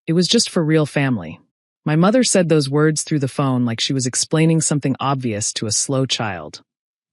It was just for real family. My mother said those words through the phone like she was explaining something obvious to a slow child.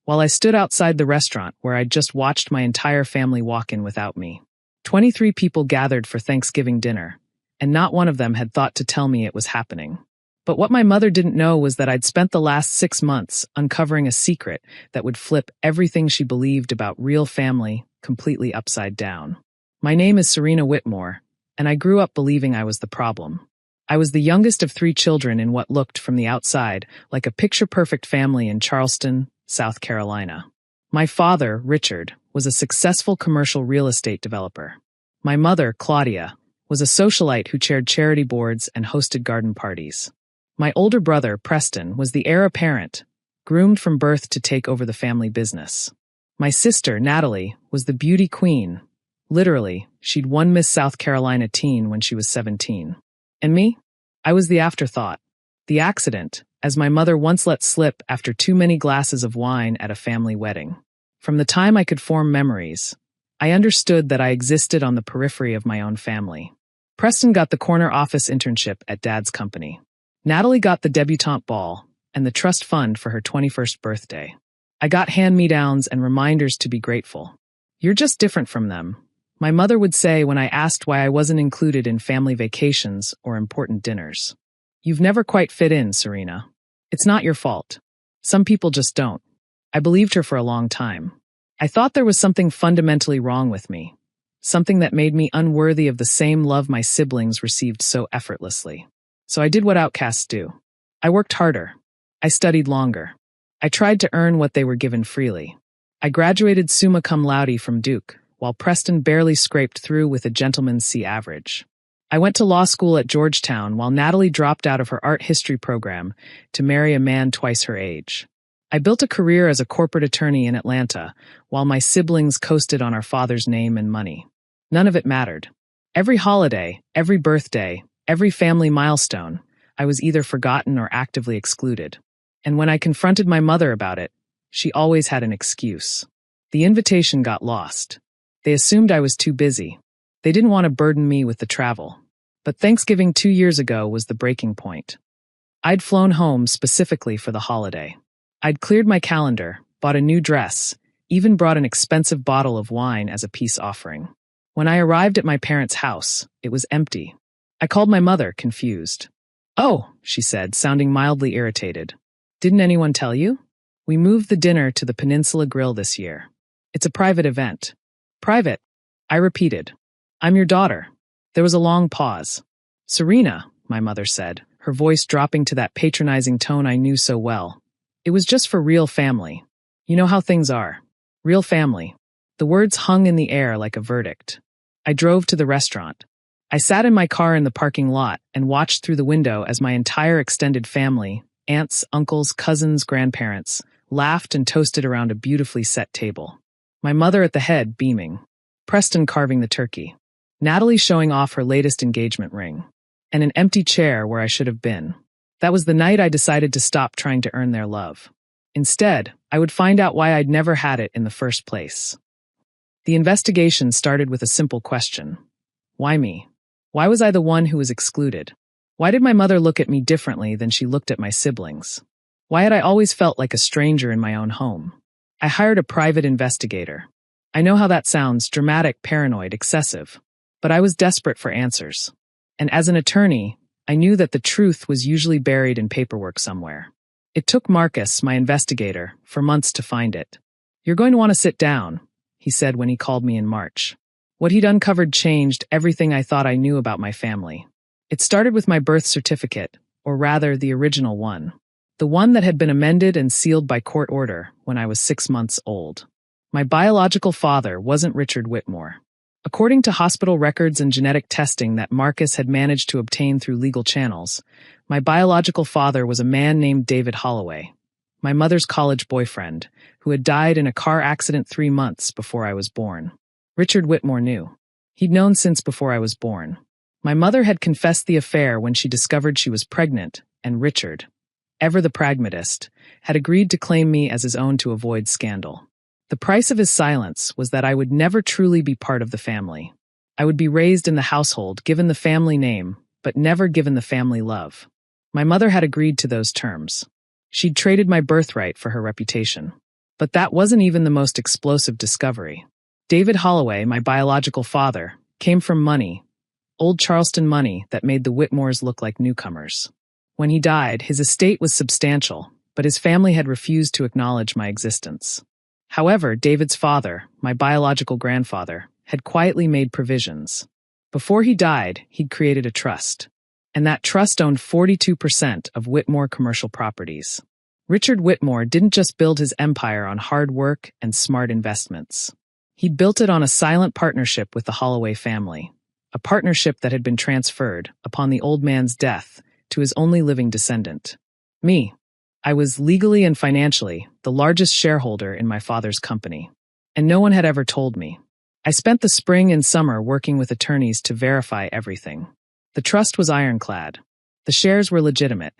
While I stood outside the restaurant where I'd just watched my entire family walk in without me. 23 people gathered for Thanksgiving dinner, and not one of them had thought to tell me it was happening. But what my mother didn't know was that I'd spent the last 6 months uncovering a secret that would flip everything she believed about real family completely upside down. My name is Serena Whitmore, and I grew up believing I was the problem. I was the youngest of 3 children in what looked from the outside like a picture-perfect family in Charleston, South Carolina. My father, Richard, was a successful commercial real estate developer. My mother, Claudia, was a socialite who chaired charity boards and hosted garden parties. My older brother, Preston, was the heir apparent, groomed from birth to take over the family business. My sister, Natalie, was the beauty queen. Literally, she'd won Miss South Carolina teen when she was 17. And me? I was the afterthought. The accident, as my mother once let slip after too many glasses of wine at a family wedding. From the time I could form memories, I understood that I existed on the periphery of my own family. Preston got the corner office internship at Dad's company. Natalie got the debutante ball and the trust fund for her 21st birthday. I got hand-me-downs and reminders to be grateful. You're just different from them, my mother would say when I asked why I wasn't included in family vacations or important dinners. You've never quite fit in, Serena. It's not your fault. Some people just don't. I believed her for a long time. I thought there was something fundamentally wrong with me, something that made me unworthy of the same love my siblings received so effortlessly. So I did what outcasts do. I worked harder. I studied longer. I tried to earn what they were given freely. I graduated summa cum laude from Duke, while Preston barely scraped through with a gentleman's C average. I went to law school at Georgetown while Natalie dropped out of her art history program to marry a man twice her age. I built a career as a corporate attorney in Atlanta while my siblings coasted on our father's name and money. None of it mattered. Every holiday, every birthday, every family milestone, I was either forgotten or actively excluded. And when I confronted my mother about it, she always had an excuse. The invitation got lost. They assumed I was too busy. They didn't want to burden me with the travel. But Thanksgiving 2 years ago was the breaking point. I'd flown home specifically for the holiday. I'd cleared my calendar, bought a new dress, even brought an expensive bottle of wine as a peace offering. When I arrived at my parents' house, it was empty. I called my mother, confused. "Oh," she said, sounding mildly irritated. "Didn't anyone tell you? We moved the dinner to the Peninsula Grill this year. It's a private event." "Private?" I repeated. "I'm your daughter." There was a long pause. "Serena," my mother said, her voice dropping to that patronizing tone I knew so well. "It was just for real family. You know how things are. Real family." The words hung in the air like a verdict. I drove to the restaurant. I sat in my car in the parking lot and watched through the window as my entire extended family, aunts, uncles, cousins, grandparents, laughed and toasted around a beautifully set table. My mother at the head, beaming. Preston carving the turkey. Natalie showing off her latest engagement ring. And an empty chair where I should have been. That was the night I decided to stop trying to earn their love. Instead, I would find out why I'd never had it in the first place. The investigation started with a simple question. Why me? Why was I the one who was excluded? Why did my mother look at me differently than she looked at my siblings? Why had I always felt like a stranger in my own home? I hired a private investigator. I know how that sounds, dramatic, paranoid, excessive. But I was desperate for answers. And as an attorney, I knew that the truth was usually buried in paperwork somewhere. It took Marcus, my investigator, for months to find it. "You're going to want to sit down," he said when he called me in March. What he'd uncovered changed everything I thought I knew about my family. It started with my birth certificate, or rather the original one. The one that had been amended and sealed by court order when I was 6 months old. My biological father wasn't Richard Whitmore. According to hospital records and genetic testing that Marcus had managed to obtain through legal channels, my biological father was a man named David Holloway, my mother's college boyfriend, who had died in a car accident 3 months before I was born. Richard Whitmore knew. He'd known since before I was born. My mother had confessed the affair when she discovered she was pregnant, and Richard, ever the pragmatist, had agreed to claim me as his own to avoid scandal. The price of his silence was that I would never truly be part of the family. I would be raised in the household, given the family name, but never given the family love. My mother had agreed to those terms. She'd traded my birthright for her reputation. But that wasn't even the most explosive discovery. David Holloway, my biological father, came from money, old Charleston money that made the Whitmores look like newcomers. When he died, his estate was substantial, but his family had refused to acknowledge my existence. However, David's father, my biological grandfather, had quietly made provisions. Before he died, he'd created a trust. And that trust owned 42% of Whitmore commercial properties. Richard Whitmore didn't just build his empire on hard work and smart investments. He built it on a silent partnership with the Holloway family, a partnership that had been transferred, upon the old man's death, to his only living descendant, me. I was legally and financially the largest shareholder in my father's company, and no one had ever told me. I spent the spring and summer working with attorneys to verify everything. The trust was ironclad. The shares were legitimate.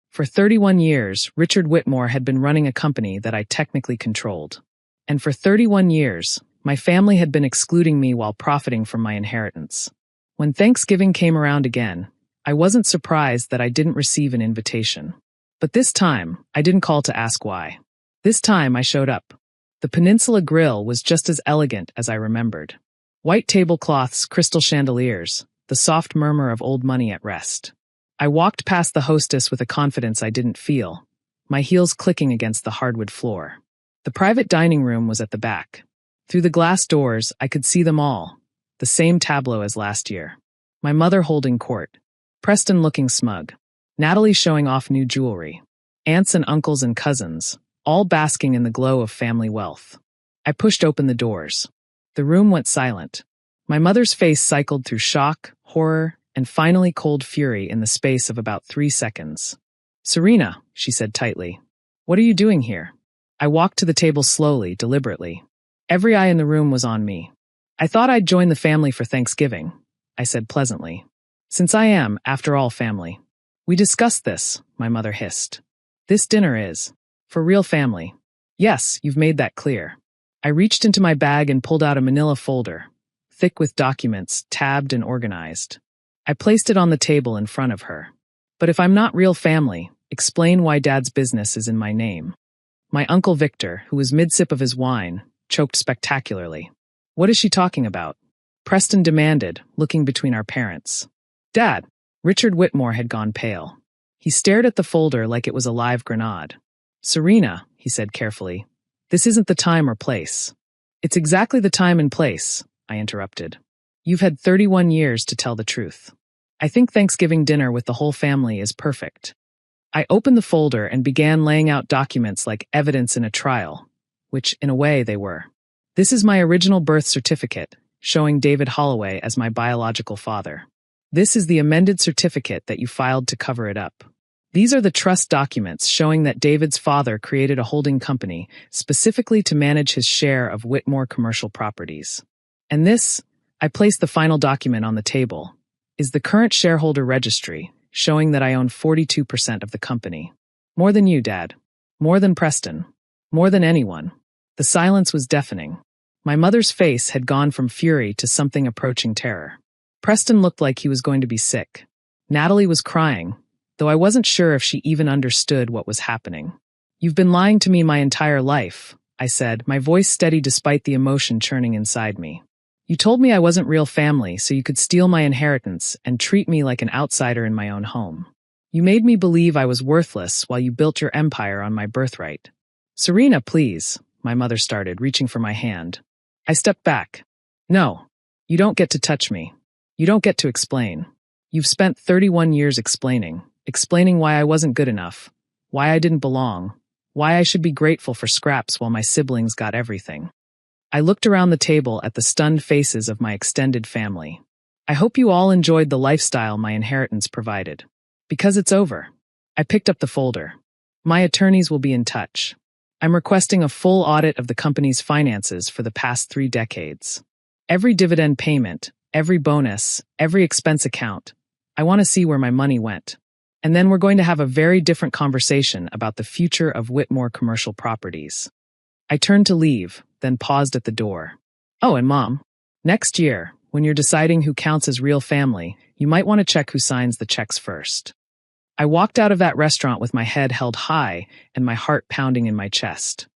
For 31 years, Richard Whitmore had been running a company that I technically controlled. And for 31 years, my family had been excluding me while profiting from my inheritance. When Thanksgiving came around again, I wasn't surprised that I didn't receive an invitation. But this time, I didn't call to ask why. This time, I showed up. The Peninsula Grill was just as elegant as I remembered. White tablecloths, crystal chandeliers, the soft murmur of old money at rest. I walked past the hostess with a confidence I didn't feel, my heels clicking against the hardwood floor. The private dining room was at the back. Through the glass doors, I could see them all, the same tableau as last year. My mother holding court, Preston looking smug, Natalie showing off new jewelry, aunts and uncles and cousins, all basking in the glow of family wealth. I pushed open the doors. The room went silent. My mother's face cycled through shock, horror, and finally cold fury in the space of about 3 seconds. "Serena," she said tightly, "what are you doing here?" I walked to the table slowly, deliberately. Every eye in the room was on me. "I thought I'd join the family for Thanksgiving," I said pleasantly. "Since I am, after all, family." "We discussed this," my mother hissed. "This dinner is for real family." "Yes, you've made that clear." I reached into my bag and pulled out a manila folder, thick with documents, tabbed and organized. I placed it on the table in front of her. "But if I'm not real family, explain why Dad's business is in my name." My Uncle Victor, who was mid-sip of his wine, choked spectacularly. "What is she talking about?" Preston demanded, looking between our parents. "Dad!" Richard Whitmore had gone pale. He stared at the folder like it was a live grenade. "Serena," he said carefully, "this isn't the time or place." "It's exactly the time and place," I interrupted. "You've had 31 years to tell the truth. I think Thanksgiving dinner with the whole family is perfect." I opened the folder and began laying out documents like evidence in a trial, which, in a way, they were. "This is my original birth certificate, showing David Holloway as my biological father. This is the amended certificate that you filed to cover it up. These are the trust documents showing that David's father created a holding company specifically to manage his share of Whitmore commercial properties. And this, I placed the final document on the table, is the current shareholder registry, showing that I own 42% of the company. More than you, Dad. More than Preston. More than anyone." The silence was deafening. My mother's face had gone from fury to something approaching terror. Preston looked like he was going to be sick. Natalie was crying, though I wasn't sure if she even understood what was happening. "You've been lying to me my entire life," I said, my voice steady despite the emotion churning inside me. "You told me I wasn't real family so you could steal my inheritance and treat me like an outsider in my own home. You made me believe I was worthless while you built your empire on my birthright." "Serena, please," my mother started, reaching for my hand. I stepped back. "No, you don't get to touch me. You don't get to explain. You've spent 31 years explaining why I wasn't good enough, why I didn't belong, why I should be grateful for scraps while my siblings got everything." I looked around the table at the stunned faces of my extended family. "I hope you all enjoyed the lifestyle my inheritance provided. Because it's over." I picked up the folder. "My attorneys will be in touch. I'm requesting a full audit of the company's finances for the past 3 decades. Every dividend payment, every bonus, every expense account. I want to see where my money went. And then we're going to have a very different conversation about the future of Whitmore commercial properties." I turned to leave, then paused at the door. "Oh, and Mom, next year, when you're deciding who counts as real family, You might want to check who signs the checks first. I walked out of that restaurant with my head held high and my heart pounding in my chest.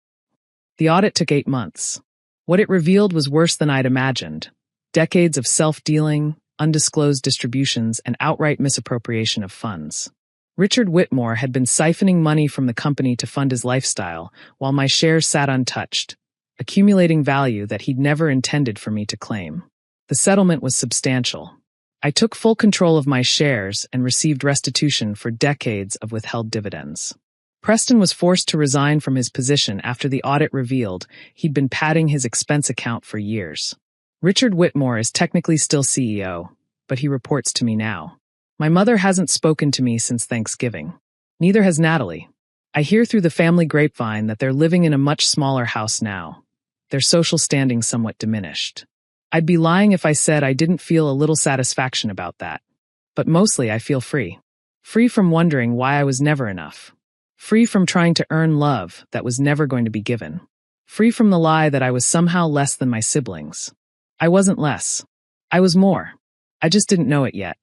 The audit took 8 months. What it revealed was worse than I'd imagined. Decades of self-dealing, undisclosed distributions, and outright misappropriation of funds. Richard Whitmore had been siphoning money from the company to fund his lifestyle, while my shares sat untouched, accumulating value that he'd never intended for me to claim. The settlement was substantial. I took full control of my shares and received restitution for decades of withheld dividends. Preston was forced to resign from his position after the audit revealed he'd been padding his expense account for years. Richard Whitmore is technically still CEO, but he reports to me now. My mother hasn't spoken to me since Thanksgiving. Neither has Natalie. I hear through the family grapevine that they're living in a much smaller house now, their social standing somewhat diminished. I'd be lying if I said I didn't feel a little satisfaction about that. But mostly I feel free. Free from wondering why I was never enough. Free from trying to earn love that was never going to be given. Free from the lie that I was somehow less than my siblings. I wasn't less. I was more. I just didn't know it yet.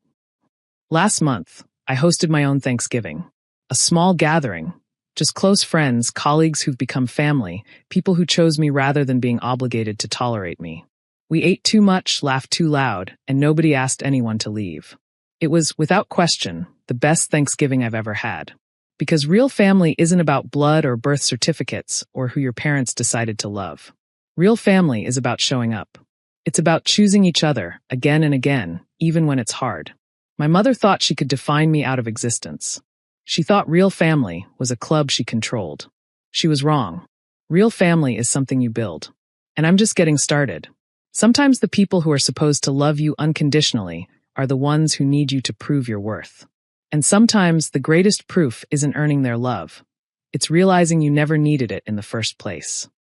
Last month, I hosted my own Thanksgiving. A small gathering. Just close friends, colleagues who've become family, people who chose me rather than being obligated to tolerate me. We ate too much, laughed too loud, and nobody asked anyone to leave. It was, without question, the best Thanksgiving I've ever had. Because real family isn't about blood or birth certificates or who your parents decided to love. Real family is about showing up. It's about choosing each other, again and again, even when it's hard. My mother thought she could define me out of existence. She thought real family was a club she controlled. She was wrong. Real family is something you build. And I'm just getting started. Sometimes the people who are supposed to love you unconditionally are the ones who need you to prove your worth. And sometimes the greatest proof isn't earning their love. It's realizing you never needed it in the first place.